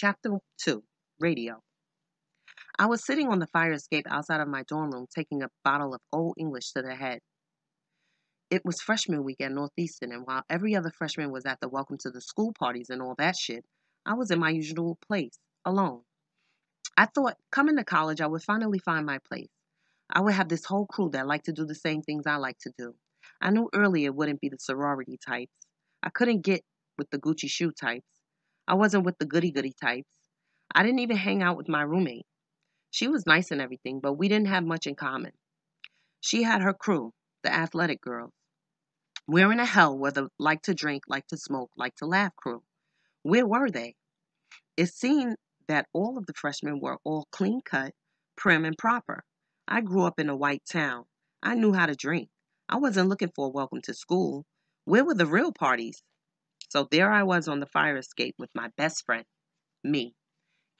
Chapter 2, Radio. I was sitting on the fire escape outside of my dorm room taking a bottle of Old English to the head. It was freshman week at Northeastern, and while every other freshman was at the welcome to the school parties and all that shit, I was in my usual place, alone. I thought, coming to college, I would finally find my place. I would have this whole crew that liked to do the same things I like to do. I knew early it wouldn't be the sorority types. I couldn't get with the Gucci shoe types. I wasn't with the goody-goody types. I didn't even hang out with my roommate. She was nice and everything, but we didn't have much in common. She had her crew, the athletic girls. Where in the hell were the like to drink, like to smoke, like to laugh crew? Where were they? It seemed that all of the freshmen were all clean cut, prim, and proper. I grew up in a white town. I knew how to drink. I wasn't looking for a welcome to school. Where were the real parties? So there I was on the fire escape with my best friend, me,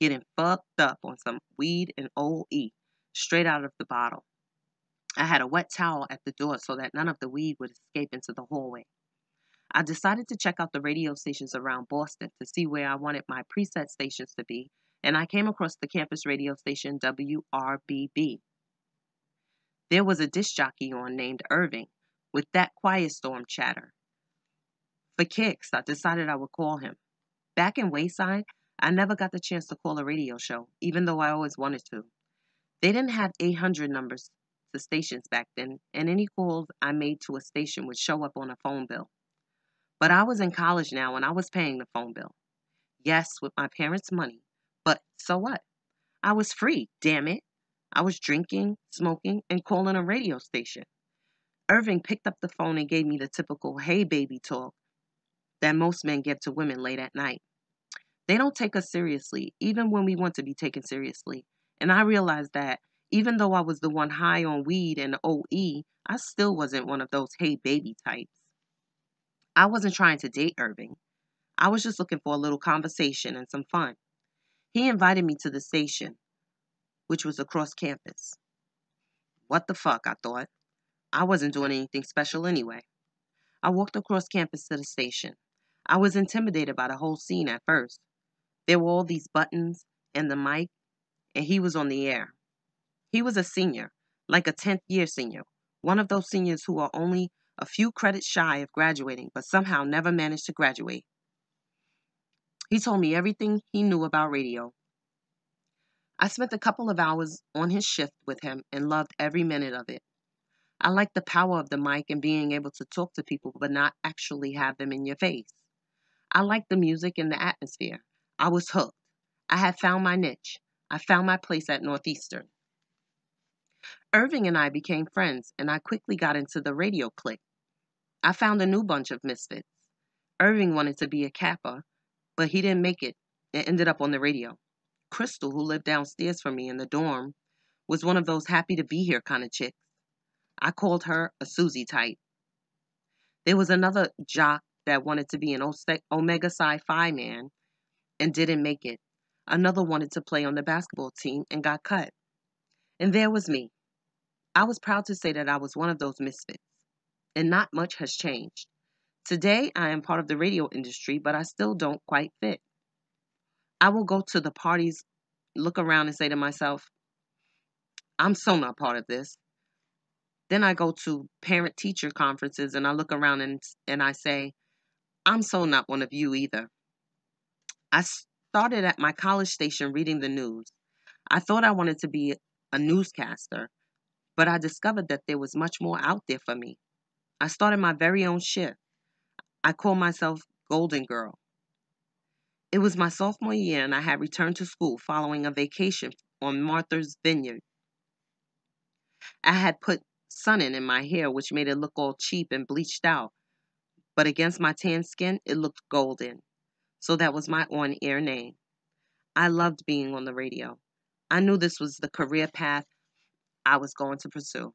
getting fucked up on some weed and Old E, straight out of the bottle. I had a wet towel at the door so that none of the weed would escape into the hallway. I decided to check out the radio stations around Boston to see where I wanted my preset stations to be, and I came across the campus radio station WRBB. There was a disc jockey on named Irving, with that quiet storm chatter. For kicks, I decided I would call him. Back in Wayside, I never got the chance to call a radio show, even though I always wanted to. They didn't have 800 numbers to stations back then, and any calls I made to a station would show up on a phone bill. But I was in college now, and I was paying the phone bill. Yes, with my parents' money, but so what? I was free, damn it. I was drinking, smoking, and calling a radio station. Irving picked up the phone and gave me the typical hey baby talk that most men give to women late at night. They don't take us seriously, even when we want to be taken seriously. And I realized that even though I was the one high on weed and OE, I still wasn't one of those hey baby types. I wasn't trying to date Irving. I was just looking for a little conversation and some fun. He invited me to the station, which was across campus. What the fuck, I thought. I wasn't doing anything special anyway. I walked across campus to the station. I was intimidated by the whole scene at first. There were all these buttons and the mic, and he was on the air. He was a senior, like a 10th year senior, one of those seniors who are only a few credits shy of graduating, but somehow never managed to graduate. He told me everything he knew about radio. I spent a couple of hours on his shift with him and loved every minute of it. I liked the power of the mic and being able to talk to people but not actually have them in your face. I liked the music and the atmosphere. I was hooked. I had found my niche. I found my place at Northeastern. Irving and I became friends, and I quickly got into the radio clique. I found a new bunch of misfits. Irving wanted to be a Kappa, but he didn't make it and ended up on the radio. Crystal, who lived downstairs from me in the dorm, was one of those happy to be here kind of chicks. I called her a Susie type. There was another jock that wanted to be an Omega Psi Phi man and didn't make it. Another wanted to play on the basketball team and got cut. And there was me. I was proud to say that I was one of those misfits. And not much has changed. Today, I am part of the radio industry, but I still don't quite fit. I will go to the parties, look around and say to myself, I'm so not part of this. Then I go to parent-teacher conferences and I look around and I say, I'm so not one of you either. I started at my college station reading the news. I thought I wanted to be a newscaster, but I discovered that there was much more out there for me. I started my very own shift. I call myself Golden Girl. It was my sophomore year and I had returned to school following a vacation on Martha's Vineyard. I had put sunning in my hair, which made it look all cheap and bleached out, but against my tan skin, it looked golden. So that was my on-air name. I loved being on the radio. I knew this was the career path I was going to pursue.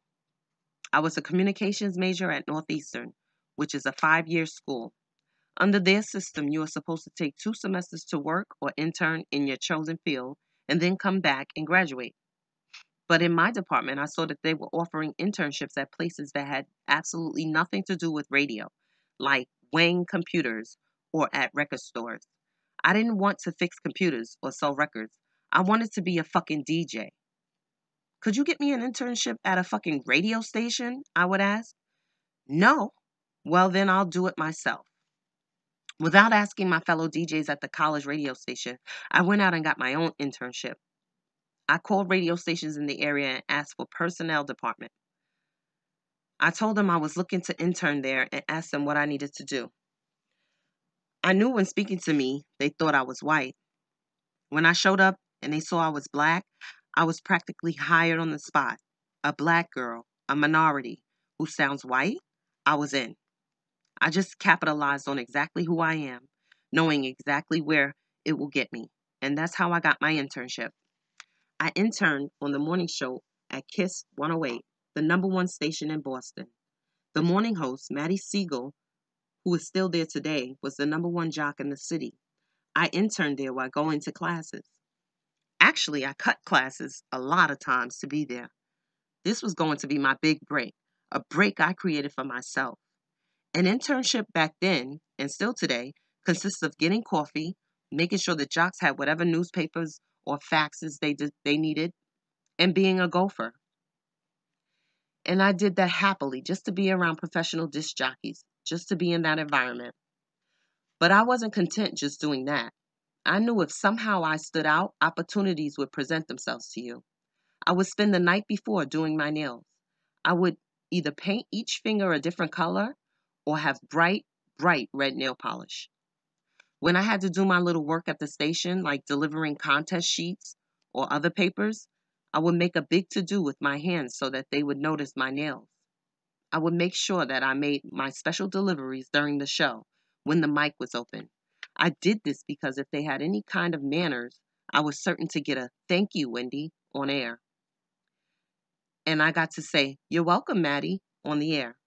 I was a communications major at Northeastern, which is a 5-year school. Under their system, you are supposed to take 2 semesters to work or intern in your chosen field and then come back and graduate. But in my department, I saw that they were offering internships at places that had absolutely nothing to do with radio, like weighing computers or at record stores. I didn't want to fix computers or sell records. I wanted to be a fucking DJ. Could you get me an internship at a fucking radio station? I would ask. No. Well, then I'll do it myself. Without asking my fellow DJs at the college radio station, I went out and got my own internship. I called radio stations in the area and asked for personnel department. I told them I was looking to intern there and asked them what I needed to do. I knew when speaking to me, they thought I was white. When I showed up and they saw I was black, I was practically hired on the spot. A black girl, a minority, who sounds white, I was in. I just capitalized on exactly who I am, knowing exactly where it will get me. And that's how I got my internship. I interned on the morning show at KISS 108, the #1 station in Boston. The morning host, Maddie Siegel, who is still there today, was the #1 jock in the city. I interned there while going to classes. Actually, I cut classes a lot of times to be there. This was going to be my big break, a break I created for myself. An internship back then, and still today, consists of getting coffee, making sure the jocks had whatever newspapers or faxes they needed, and being a gopher. And I did that happily, just to be around professional disc jockeys, just to be in that environment. But I wasn't content just doing that. I knew if somehow I stood out, opportunities would present themselves to you. I would spend the night before doing my nails. I would either paint each finger a different color or have bright, bright red nail polish. When I had to do my little work at the station, like delivering contest sheets or other papers, I would make a big to-do with my hands so that they would notice my nails. I would make sure that I made my special deliveries during the show when the mic was open. I did this because if they had any kind of manners, I was certain to get a "thank you, Wendy" on air. And I got to say, "You're welcome, Maddie," on the air.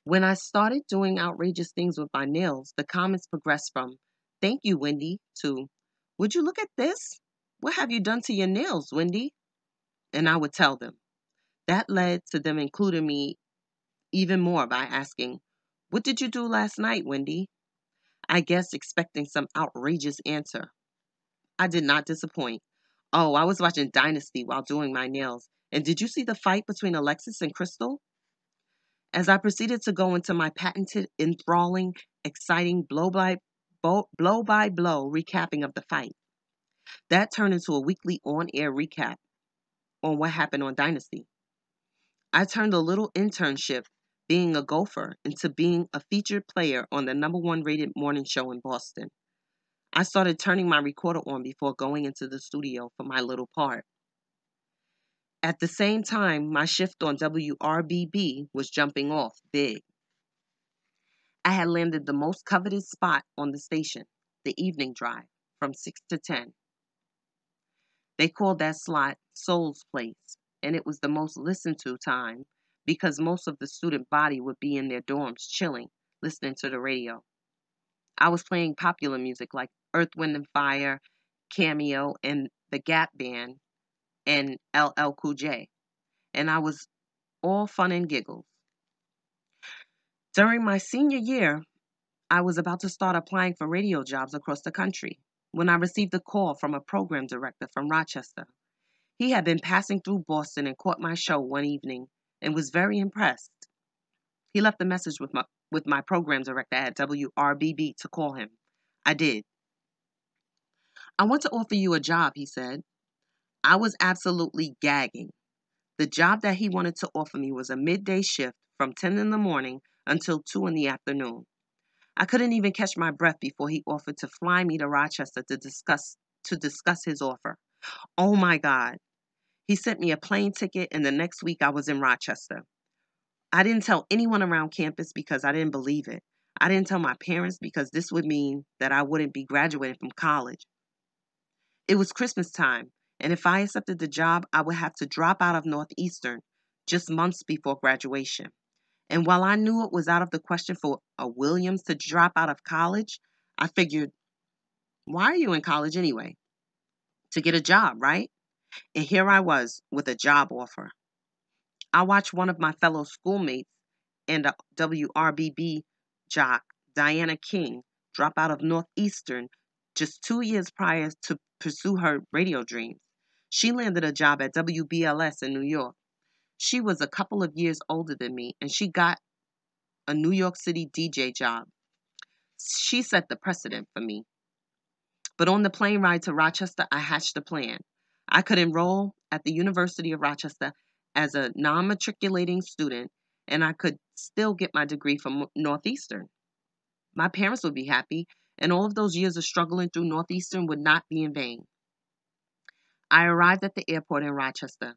When I started doing outrageous things with my nails, the comments progressed from "thank you, Wendy" to "would you look at this? What have you done to your nails, Wendy?" And I would tell them. That led to them including me even more by asking, "What did you do last night, Wendy?" I guess expecting some outrageous answer. I did not disappoint. "Oh, I was watching Dynasty while doing my nails. And did you see the fight between Alexis and Crystal?" As I proceeded to go into my patented, enthralling, exciting blow by blow recapping of the fight, that turned into a weekly on-air recap on what happened on Dynasty. I turned a little internship, being a gopher, into being a featured player on the #1 rated morning show in Boston. I started turning my recorder on before going into the studio for my little part. At the same time, my shift on WRBB was jumping off big. I had landed the most coveted spot on the station, the evening drive, from 6 to 10. They called that slot Soul's Place, and it was the most listened to time because most of the student body would be in their dorms chilling, listening to the radio. I was playing popular music like Earth, Wind and Fire, Cameo, and the Gap Band, and LL Cool J. And I was all fun and giggles. During my senior year, I was about to start applying for radio jobs across the country when I received a call from a program director from Rochester. He had been passing through Boston and caught my show one evening and was very impressed. He left a message with my program director at WRBB to call him. I did. "I want to offer you a job," he said. I was absolutely gagging. The job that he wanted to offer me was a midday shift from 10 in the morning until 2 in the afternoon. I couldn't even catch my breath before he offered to fly me to Rochester to discuss his offer. Oh my God. He sent me a plane ticket, and the next week I was in Rochester. I didn't tell anyone around campus because I didn't believe it. I didn't tell my parents because this would mean that I wouldn't be graduating from college. It was Christmas time, and if I accepted the job, I would have to drop out of Northeastern just months before graduation. And while I knew it was out of the question for a Williams to drop out of college, I figured, why are you in college anyway? To get a job, right? And here I was with a job offer. I watched one of my fellow schoolmates and a WRBB jock, Diana King, drop out of Northeastern just 2 years prior to pursue her radio dreams. She landed a job at WBLS in New York. She was a couple of years older than me, and she got a New York City DJ job. She set the precedent for me. But on the plane ride to Rochester, I hatched a plan. I could enroll at the University of Rochester as a non matriculating student, and I could still get my degree from Northeastern. My parents would be happy, and all of those years of struggling through Northeastern would not be in vain. I arrived at the airport in Rochester.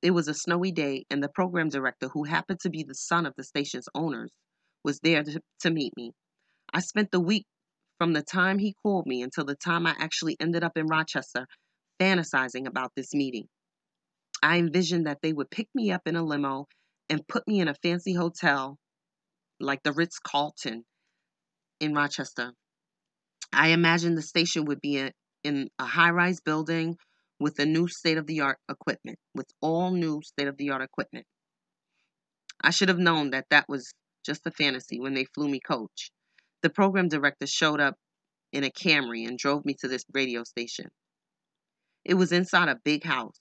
It was a snowy day, and the program director, who happened to be the son of the station's owners, was there to meet me. I spent the week from the time he called me until the time I actually ended up in Rochester fantasizing about this meeting. I envisioned that they would pick me up in a limo and put me in a fancy hotel like the Ritz-Carlton in Rochester. I imagined the station would be in a high-rise building with a new state-of-the-art equipment, with all new state-of-the-art equipment. I should have known that that was just a fantasy when they flew me coach. The program director showed up in a Camry and drove me to this radio station. It was inside a big house,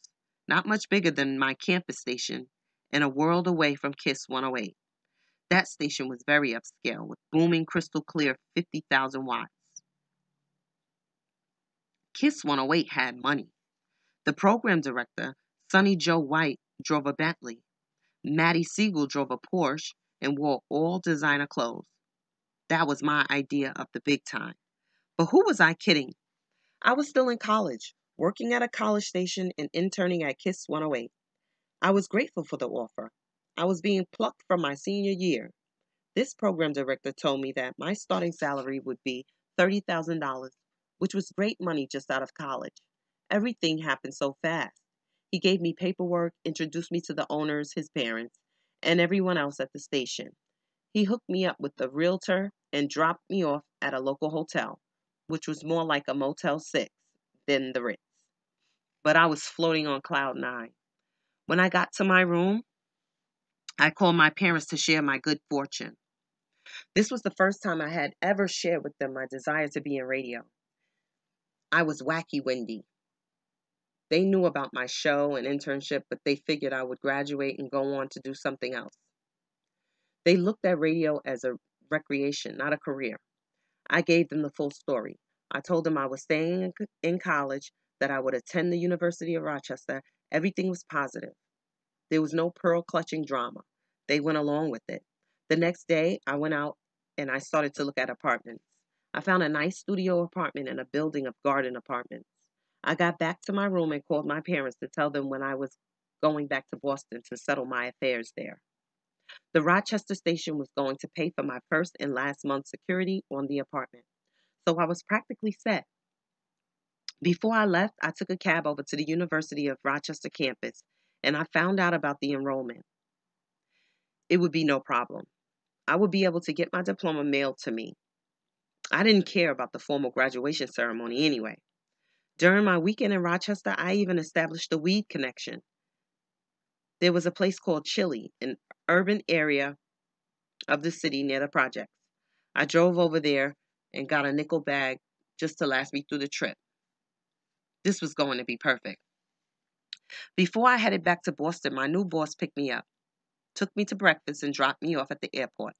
not much bigger than my campus station, and a world away from KISS 108. That station was very upscale, with booming crystal clear 50,000 watts. KISS 108 had money. The program director, Sonny Joe White, drove a Bentley. Matty Siegel drove a Porsche and wore all designer clothes. That was my idea of the big time. But who was I kidding? I was still in college, working at a college station and interning at KISS 108. I was grateful for the offer. I was being plucked from my senior year. This program director told me that my starting salary would be $30,000, which was great money just out of college. Everything happened so fast. He gave me paperwork, introduced me to the owners, his parents, and everyone else at the station. He hooked me up with the realtor and dropped me off at a local hotel, which was more like a Motel 6 than the Ritz. But I was floating on cloud nine. When I got to my room, I called my parents to share my good fortune. This was the first time I had ever shared with them my desire to be in radio. I was wacky Wendy. They knew about my show and internship, but they figured I would graduate and go on to do something else. They looked at radio as a recreation, not a career. I gave them the full story. I told them I was staying in college, that I would attend the University of Rochester. Everything was positive. There was no pearl-clutching drama. They went along with it. The next day, I went out and I started to look at apartments. I found a nice studio apartment in a building of garden apartments. I got back to my room and called my parents to tell them when I was going back to Boston to settle my affairs there. The Rochester station was going to pay for my first and last month's security on the apartment, so I was practically set. Before I left, I took a cab over to the University of Rochester campus, and I found out about the enrollment. It would be no problem. I would be able to get my diploma mailed to me. I didn't care about the formal graduation ceremony anyway. During my weekend in Rochester, I even established a weed connection. There was a place called Chili, an urban area of the city near the projects. I drove over there and got a nickel bag just to last me through the trip. This was going to be perfect. Before I headed back to Boston, my new boss picked me up, took me to breakfast, and dropped me off at the airport.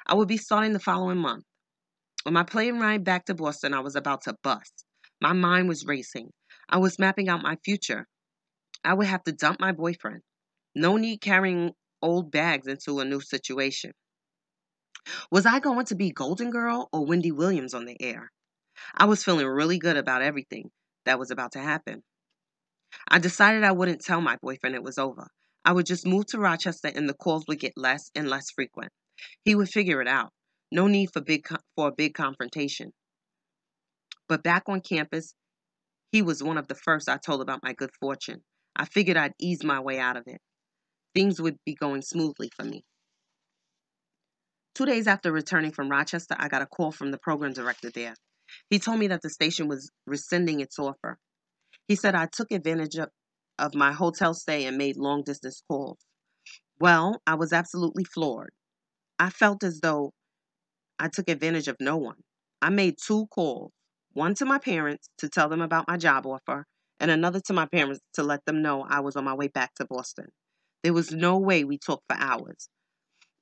I would be starting the following month. On my plane ride back to Boston, I was about to bust. My mind was racing. I was mapping out my future. I would have to dump my boyfriend. No need carrying old bags into a new situation. Was I going to be Golden Girl or Wendy Williams on the air? I was feeling really good about everything that was about to happen. I decided I wouldn't tell my boyfriend it was over. I would just move to Rochester and the calls would get less and less frequent. He would figure it out. No need for a big confrontation. But back on campus, he was one of the first I told about my good fortune. I figured I'd ease my way out of it. Things would be going smoothly for me. 2 days after returning from Rochester, I got a call from the program director there. He told me that the station was rescinding its offer. He said I took advantage of my hotel stay and made long-distance calls. Well, I was absolutely floored. I felt as though I took advantage of no one. I made 2 calls. one to my parents to tell them about my job offer, and another to my parents to let them know I was on my way back to Boston. There was no way we talked for hours.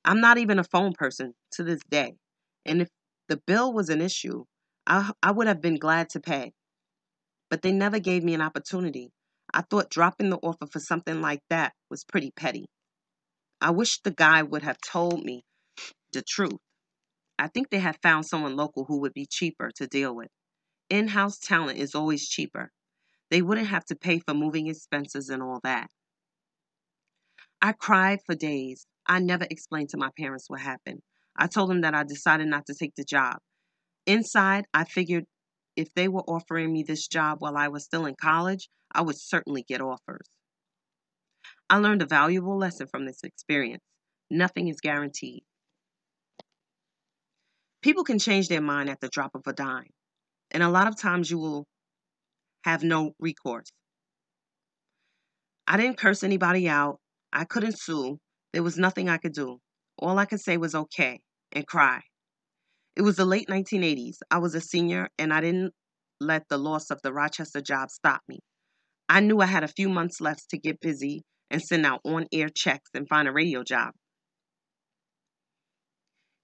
I'm not even a phone person to this day. And if the bill was an issue, I would have been glad to pay. But they never gave me an opportunity. I thought dropping the offer for something like that was pretty petty. I wish the guy would have told me the truth. I think they had found someone local who would be cheaper to deal with. In-house talent is always cheaper. They wouldn't have to pay for moving expenses and all that. I cried for days. I never explained to my parents what happened. I told them that I decided not to take the job. Inside, I figured if they were offering me this job while I was still in college, I would certainly get offers. I learned a valuable lesson from this experience. Nothing is guaranteed. People can change their mind at the drop of a dime, and a lot of times you will have no recourse. I didn't curse anybody out. I couldn't sue. There was nothing I could do. All I could say was okay and cry. It was the late 1980s. I was a senior, and I didn't let the loss of the Rochester job stop me. I knew I had a few months left to get busy and send out on-air checks and find a radio job.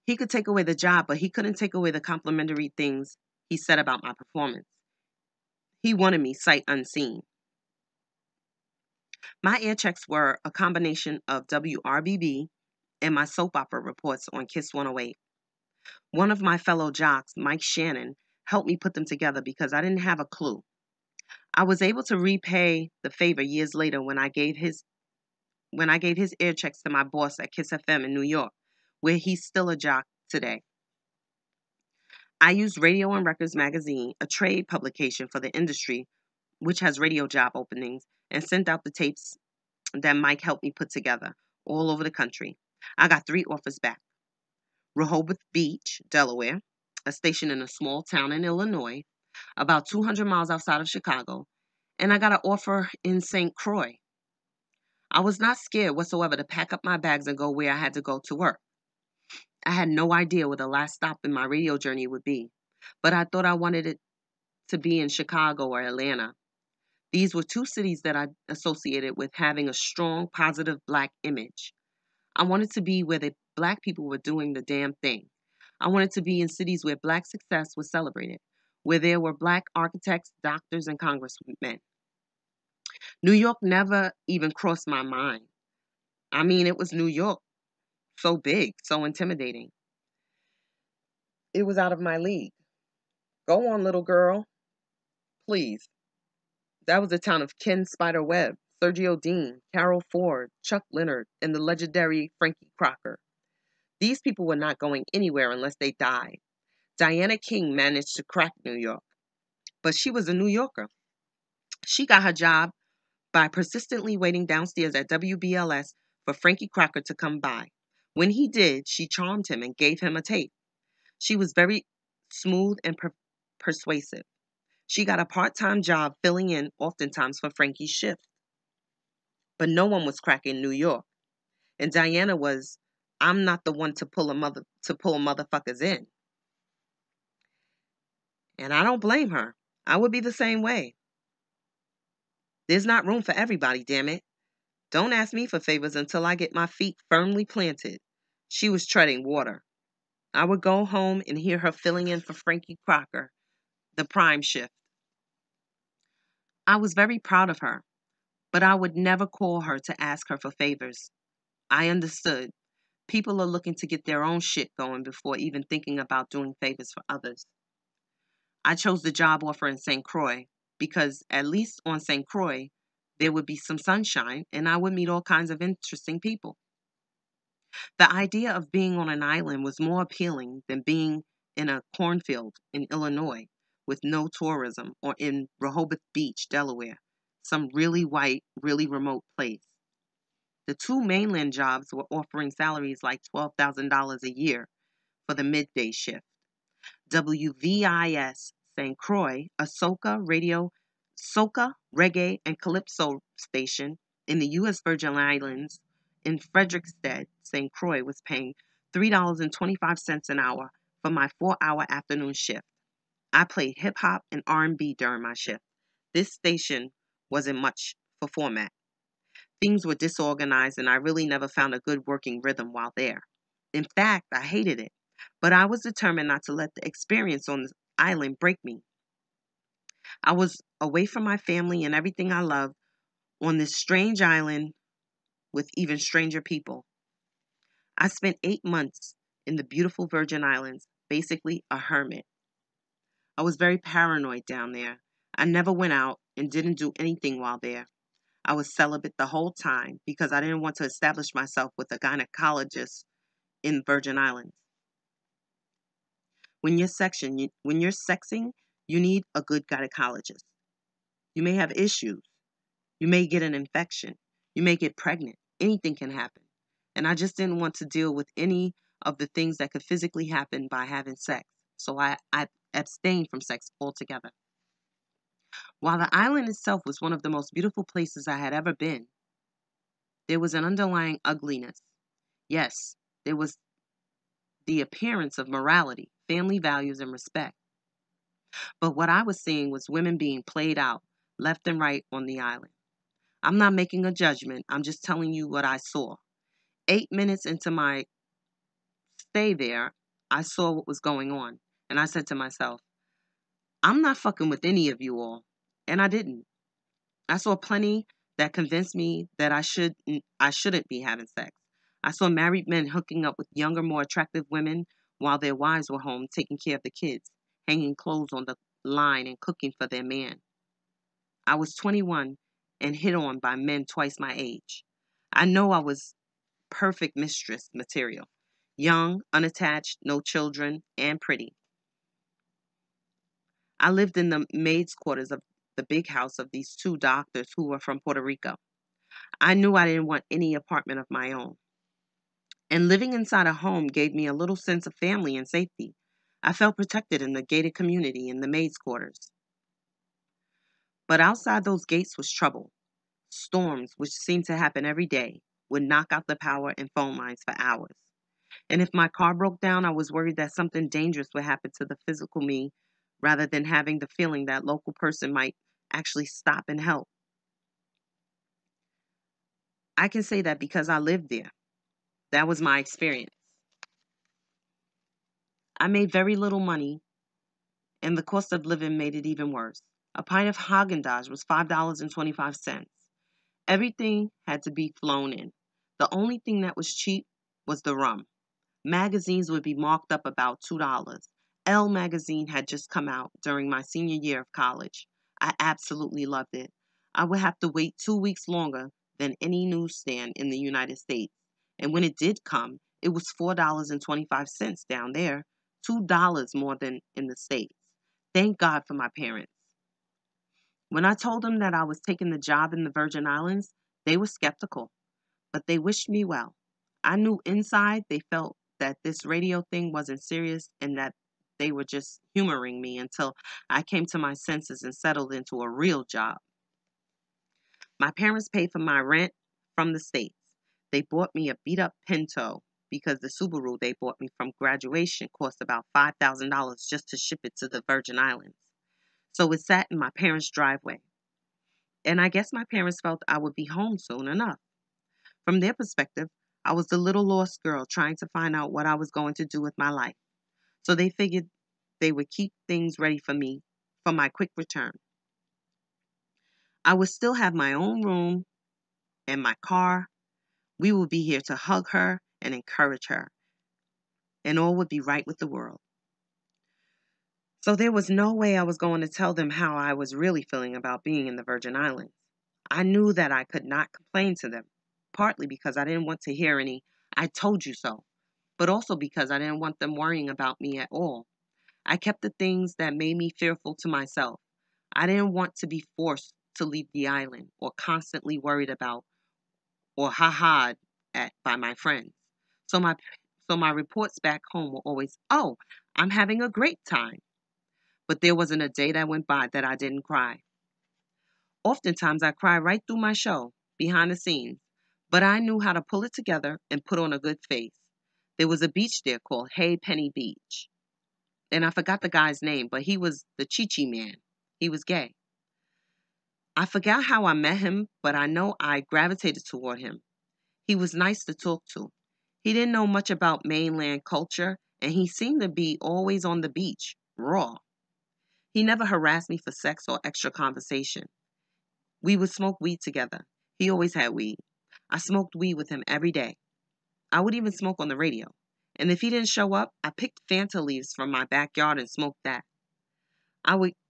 He could take away the job, but he couldn't take away the complimentary things he said about my performance. He wanted me sight unseen. My air checks were a combination of WRBB and my soap opera reports on KISS 108. One of my fellow jocks, Mike Shannon, helped me put them together because I didn't have a clue. I was able to repay the favor years later when I gave his air checks to my boss at KISS FM in New York, where he's still a jock today. I used Radio and Records magazine, a trade publication for the industry, which has radio job openings, and sent out the tapes that Mike helped me put together all over the country. I got 3 offers back. Rehoboth Beach, Delaware, a station in a small town in Illinois, about 200 miles outside of Chicago, and I got an offer in St. Croix. I was not scared whatsoever to pack up my bags and go where I had to go to work. I had no idea where the last stop in my radio journey would be, but I thought I wanted it to be in Chicago or Atlanta. These were 2 cities that I associated with having a strong, positive Black image. I wanted to be where the Black people were doing the damn thing. I wanted to be in cities where Black success was celebrated, where there were Black architects, doctors, and congressmen. New York never even crossed my mind. I mean, it was New York, so big, so intimidating. It was out of my league. Go on, little girl. Please. That was the town of Ken Spider Webb, Sergio Dean, Carol Ford, Chuck Leonard, and the legendary Frankie Crocker. These people were not going anywhere unless they died. Diana King managed to crack New York, but she was a New Yorker. She got her job by persistently waiting downstairs at WBLS for Frankie Crocker to come by. When he did, she charmed him and gave him a tape. She was very smooth and persuasive. She got a part-time job filling in oftentimes for Frankie's shift. But no one was cracking New York. And Diana was, I'm not the one to pull motherfuckers in. And I don't blame her. I would be the same way. There's not room for everybody, damn it. Don't ask me for favors until I get my feet firmly planted. She was treading water. I would go home and hear her filling in for Frankie Crocker, the prime shift. I was very proud of her, but I would never call her to ask her for favors. I understood. People are looking to get their own shit going before even thinking about doing favors for others. I chose the job offer in St. Croix because, at least on St. Croix, there would be some sunshine and I would meet all kinds of interesting people. The idea of being on an island was more appealing than being in a cornfield in Illinois with no tourism or in Rehoboth Beach, Delaware, some really white, really remote place. The 2 mainland jobs were offering salaries like $12,000 a year for the midday shift. WVIS St. Croix, a soca, reggae, and calypso station in the U.S. Virgin Islands in Frederiksted, St. Croix, was paying $3.25 an hour for my 4-hour afternoon shift. I played hip hop and R&B during my shift. This station wasn't much for format. Things were disorganized and I really never found a good working rhythm while there. In fact, I hated it. But I was determined not to let the experience on the island break me. I was away from my family and everything I loved on this strange island with even stranger people. I spent 8 months in the beautiful Virgin Islands, basically a hermit. I was very paranoid down there. I never went out and didn't do anything while there. I was celibate the whole time because I didn't want to establish myself with a gynecologist in Virgin Islands. When you're sexing, you need a good gynecologist. You may have issues. You may get an infection. You may get pregnant. Anything can happen. And I just didn't want to deal with any of the things that could physically happen by having sex. So I abstained from sex altogether. While the island itself was one of the most beautiful places I had ever been, there was an underlying ugliness. Yes, there was the appearance of morality, family values, and respect. But what I was seeing was women being played out left and right on the island. I'm not making a judgment. I'm just telling you what I saw. 8 minutes into my stay there, I saw what was going on. And I said to myself, I'm not fucking with any of you all. And I didn't. I saw plenty that convinced me that I shouldn't be having sex. I saw married men hooking up with younger, more attractive women while their wives were home taking care of the kids, hanging clothes on the line and cooking for their man. I was 21 and hit on by men twice my age. I know I was perfect mistress material. Young, unattached, no children, and pretty. I lived in the maid's quarters of the big house of these two doctors who were from Puerto Rico. I knew I didn't want any apartment of my own. And living inside a home gave me a little sense of family and safety. I felt protected in the gated community in the maid's quarters. But outside those gates was trouble. Storms, which seemed to happen every day, would knock out the power and phone lines for hours. And if my car broke down, I was worried that something dangerous would happen to the physical me rather than having the feeling that local person might actually stop and help. I can say that because I lived there. That was my experience. I made very little money, and the cost of living made it even worse. A pint of Haagen-Dazs was $5.25. Everything had to be flown in. The only thing that was cheap was the rum. Magazines would be marked up about $2. Elle magazine had just come out during my senior year of college. I absolutely loved it. I would have to wait 2 weeks longer than any newsstand in the United States. And when it did come, it was $4.25 down there, $2 more than in the States. Thank God for my parents. When I told them that I was taking the job in the Virgin Islands, they were skeptical, but they wished me well. I knew inside they felt that this radio thing wasn't serious and that they were just humoring me until I came to my senses and settled into a real job. My parents paid for my rent from the States. They bought me a beat up Pinto because the Subaru they bought me from graduation cost about $5,000 just to ship it to the Virgin Islands. So it sat in my parents' driveway. And I guess my parents felt I would be home soon enough. From their perspective, I was the little lost girl trying to find out what I was going to do with my life. So they figured they would keep things ready for me for my quick return. I would still have my own room and my car. We would be here to hug her and encourage her. And all would be right with the world. So there was no way I was going to tell them how I was really feeling about being in the Virgin Islands. I knew that I could not complain to them, partly because I didn't want to hear any, I told you so, but also because I didn't want them worrying about me at all. I kept the things that made me fearful to myself. I didn't want to be forced to leave the island or constantly worried about or ha-ha'd at by my friends. So my reports back home were always, "Oh, I'm having a great time." But there wasn't a day that went by that I didn't cry. Oftentimes I cried right through my show, behind the scenes, but I knew how to pull it together and put on a good face. There was a beach there called Hay Penny Beach. And I forgot the guy's name, but he was the Chi-Chi man. He was gay. I forgot how I met him, but I know I gravitated toward him. He was nice to talk to. He didn't know much about mainland culture, and he seemed to be always on the beach, raw. He never harassed me for sex or extra conversation. We would smoke weed together. He always had weed. I smoked weed with him every day. I would even smoke on the radio. And if he didn't show up, I picked Fanta leaves from my backyard and smoked that.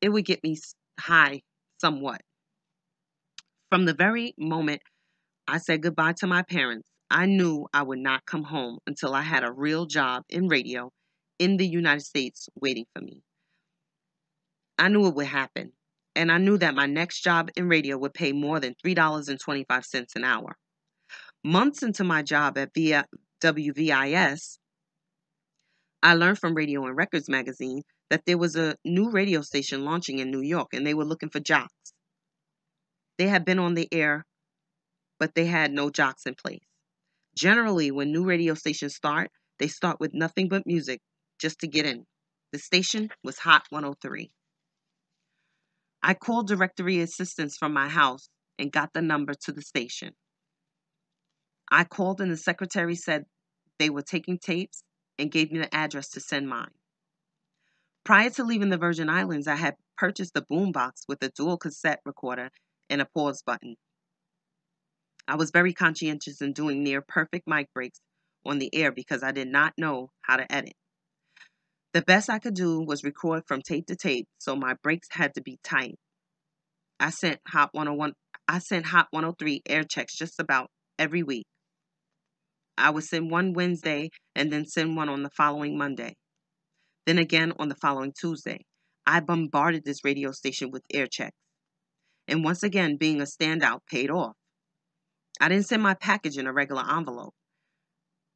It would get me high somewhat. From the very moment I said goodbye to my parents, I knew I would not come home until I had a real job in radio in the United States waiting for me. I knew it would happen, and I knew that my next job in radio would pay more than $3.25 an hour. Months into my job at WVIS, I learned from Radio and Records magazine that there was a new radio station launching in New York, and they were looking for jocks. They had been on the air, but they had no jocks in place. Generally, when new radio stations start, they start with nothing but music just to get in. The station was Hot 103. I called directory assistance from my house and got the number to the station. I called and the secretary said they were taking tapes and gave me the address to send mine. Prior to leaving the Virgin Islands, I had purchased a boombox with a dual cassette recorder and a pause button. I was very conscientious in doing near perfect mic breaks on the air because I did not know how to edit. The best I could do was record from tape to tape, so my breaks had to be tight. I sent Hot 103 air checks just about every week. I would send one Wednesday and then send one on the following Monday. Then again on the following Tuesday. I bombarded this radio station with air checks. And once again, being a standout paid off. I didn't send my package in a regular envelope.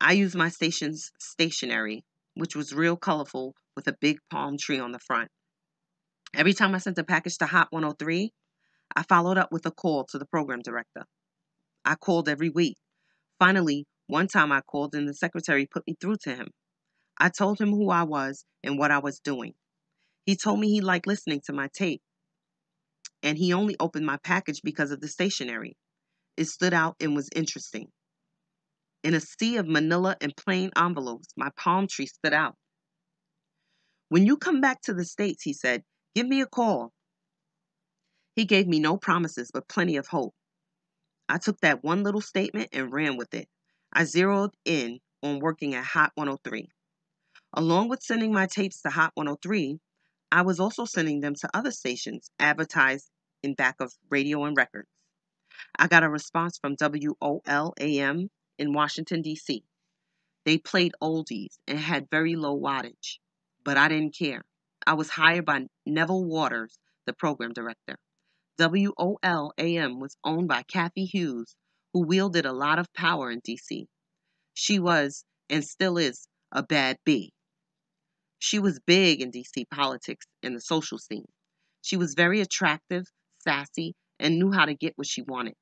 I used my station's stationery, which was real colorful with a big palm tree on the front. Every time I sent a package to Hot 103, I followed up with a call to the program director. I called every week. Finally, one time I called and the secretary put me through to him. I told him who I was and what I was doing. He told me he liked listening to my tape, and he only opened my package because of the stationery. It stood out and was interesting. In a sea of manila and plain envelopes, my palm tree stood out. When you come back to the States, he said, give me a call. He gave me no promises, but plenty of hope. I took that one little statement and ran with it. I zeroed in on working at Hot 103. Along with sending my tapes to Hot 103, I was also sending them to other stations advertised in back of Radio and Records. I got a response from WOL-AM in Washington, D.C. They played oldies and had very low wattage, but I didn't care. I was hired by Neville Waters, the program director. WOL-AM was owned by Kathy Hughes, who wielded a lot of power in D.C. She was, and still is, a bad bee. She was big in D.C. politics and the social scene. She was very attractive, sassy, and knew how to get what she wanted.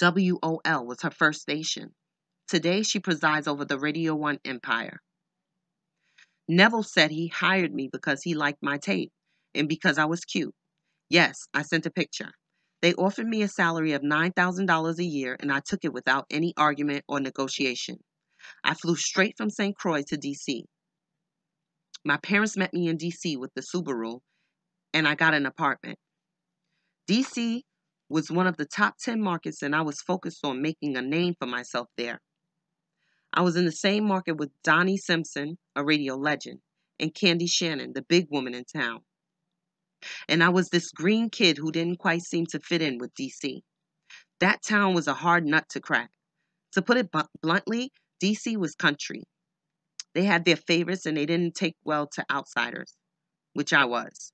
WOL was her first station. Today, she presides over the Radio 1 empire. Neville said he hired me because he liked my tape and because I was cute. Yes, I sent a picture. They offered me a salary of $9,000 a year, and I took it without any argument or negotiation. I flew straight from St. Croix to D.C. My parents met me in D.C. with the Subaru, and I got an apartment. D.C. was one of the top 10 markets, and I was focused on making a name for myself there. I was in the same market with Donnie Simpson, a radio legend, and Candy Shannon, the big woman in town. And I was this green kid who didn't quite seem to fit in with D.C. That town was a hard nut to crack. To put it bluntly, D.C. was country. They had their favorites and they didn't take well to outsiders, which I was.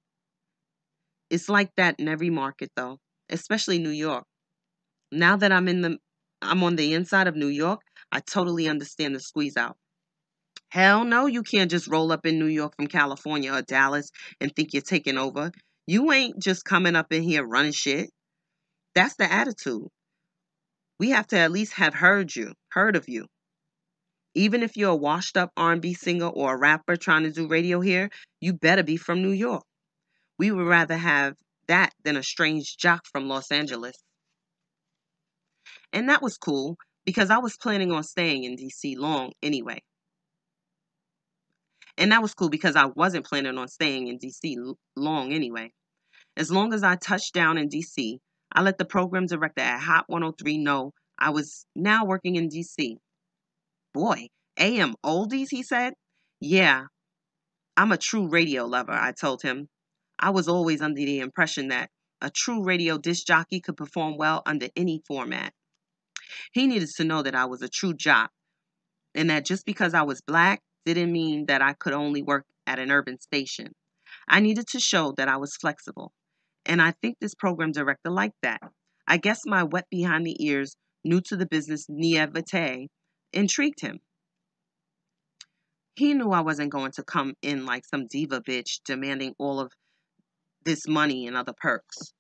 It's like that in every market though, especially New York. Now that I'm on the inside of New York, I totally understand the squeeze out. Hell no, you can't just roll up in New York from California or Dallas and think you're taking over. You ain't just coming up in here running shit. That's the attitude. We have to at least have heard of you. Even if you're a washed-up R&B singer or a rapper trying to do radio here, you better be from New York. We would rather have that than a strange jock from Los Angeles. And that was cool because I was planning on staying in DC long anyway. And that was cool because I wasn't planning on staying in DC long anyway. As long as I touched down in DC, I let the program director at Hot 103 know I was now working in DC. Boy, AM oldies, he said. Yeah, I'm a true radio lover, I told him. I was always under the impression that a true radio disc jockey could perform well under any format. He needed to know that I was a true jock and that just because I was black didn't mean that I could only work at an urban station. I needed to show that I was flexible. And I think this program director liked that. I guess my wet behind the ears, new to the business naivete intrigued him. He knew I wasn't going to come in like some diva bitch demanding all of this money and other perks.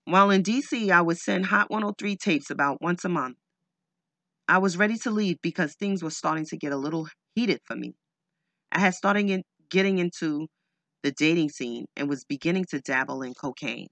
While in DC, I would send Hot 103 tapes about once a month. I was ready to leave because things were starting to get a little heated for me. I had started getting into the dating scene and was beginning to dabble in cocaine.